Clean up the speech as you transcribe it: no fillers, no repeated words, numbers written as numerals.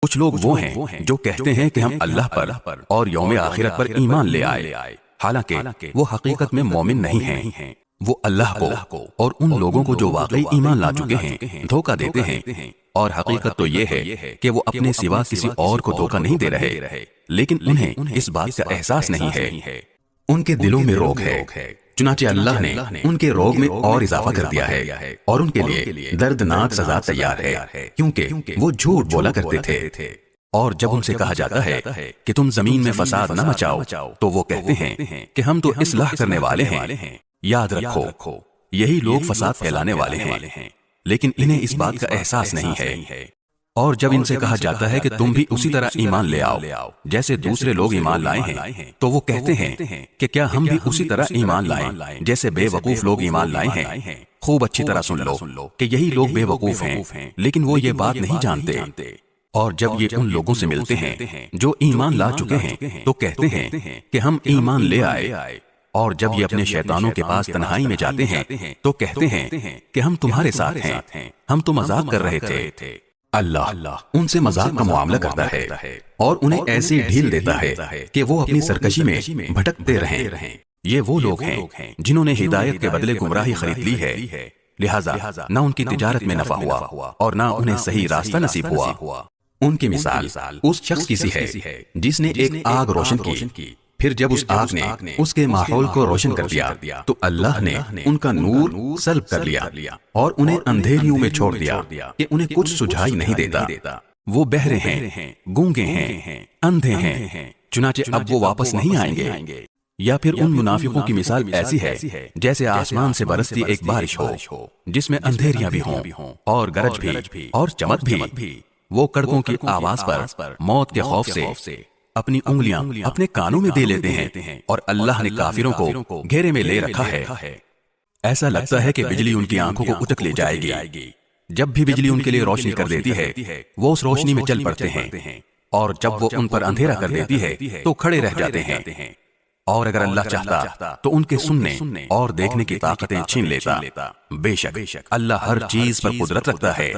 کچھ لوگ وہ ہیں جو کہتے ہیں کہ ہم اللہ پر اور یوم آخرت پر ایمان لے آئے، حالانکہ وہ حقیقت میں مومن نہیں ہیں۔ وہ اللہ کو اور ان لوگوں کو جو واقعی ایمان لا چکے ہیں دھوکہ دیتے ہیں، اور حقیقت تو یہ ہے کہ وہ اپنے سوا کسی اور کو دھوکہ نہیں دے رہے، لیکن انہیں اس بات کا احساس نہیں ہے۔ ان کے دلوں میں روگ ہے، چنانچہ اللہ نے ان کے روگ میں اور اضافہ کر دیا ہے، اور ان کے لیے دردناک سزا تیار ہے، کیونکہ وہ جھوٹ بولا کرتے تھے۔ اور جب ان سے کہا جاتا ہے کہ تم زمین میں فساد نہ مچاؤ تو وہ کہتے ہیں کہ ہم تو اصلاح کرنے والے ہیں۔ یاد رکھو، یہی لوگ فساد پھیلانے والے ہیں، لیکن انہیں اس بات کا احساس نہیں ہے۔ اور جب ان سے کہا جاتا ہے کہ تم بھی اسی طرح ایمان لے آؤ جیسے دوسرے لوگ ایمان لائے ہیں، تو وہ کہتے ہیں کہ کیا ہم بھی اسی طرح ایمان لائیں جیسے بے وقوف لوگ ایمان لائے ہیں۔ خوب اچھی طرح سن لو کہ یہی لوگ بے وقوف ہیں، لیکن وہ یہ بات نہیں جانتے۔ اور جب یہ ان لوگوں سے ملتے ہیں جو ایمان لا چکے ہیں تو کہتے ہیں کہ ہم ایمان لے آئے، اور جب یہ اپنے شیطانوں کے پاس تنہائی میں جاتے ہیں تو کہتے ہیں کہ ہم تمہارے ساتھ ہیں، ہم تو مذاق کر رہے تھے۔ اللہ ان سے مذاق کا معاملہ کرتا ہے اور انہیں ایسی ڈھیل دیتا ہے کہ وہ اپنی سرکشی میں بھٹکتے رہیں۔ یہ وہ لوگ ہیں جنہوں نے ہدایت کے بدلے گمراہی خرید لی ہے، لہٰذا نہ ان کی تجارت میں نفع ہوا اور نہ انہیں صحیح راستہ نصیب ہوا۔ ان کی مثال اس شخص کی سی ہے جس نے ایک آگ روشن کی، پھر جب اس آگ نے اس کے ماحول کو روشن کر دیا تو اللہ نے ان کا نور سلب کر لیا اور انہیں اندھیریوں میں چھوڑ دیا کہ انہیں کچھ سجھائی نہیں دیتا۔ وہ بہرے ہیں، گونگے ہیں، اندھے ہیں، چنانچہ اب وہ واپس نہیں آئیں گے۔ یا پھر ان منافقوں کی مثال ایسی ہے جیسے آسمان سے برستی ایک بارش ہو جس میں اندھیریاں بھی ہوں اور گرج بھی اور چمک بھی۔ وہ کڑکوں کی آواز پر موت کے خوف سے اپنی انگلیاں اپنے کانوں میں دے لیتے ہیں، اور اللہ نے کافروں کو گھیرے میں لے رکھا ہے۔ ایسا لگتا ہے کہ بجلی ان کی آنکھوں کو اٹک لے جائے گی۔ جب بھی بجلی ان کے لیے روشنی کر دیتی ہے وہ اس روشنی میں چل پڑتے ہیں، اور جب وہ ان پر اندھیرا کر دیتی ہے تو کھڑے رہ جاتے ہیں۔ اور اگر اللہ چاہتا تو ان کے سننے اور دیکھنے کی طاقتیں چھین لیتا۔ بے شک اللہ ہر چیز پر قدرت رکھتا ہے۔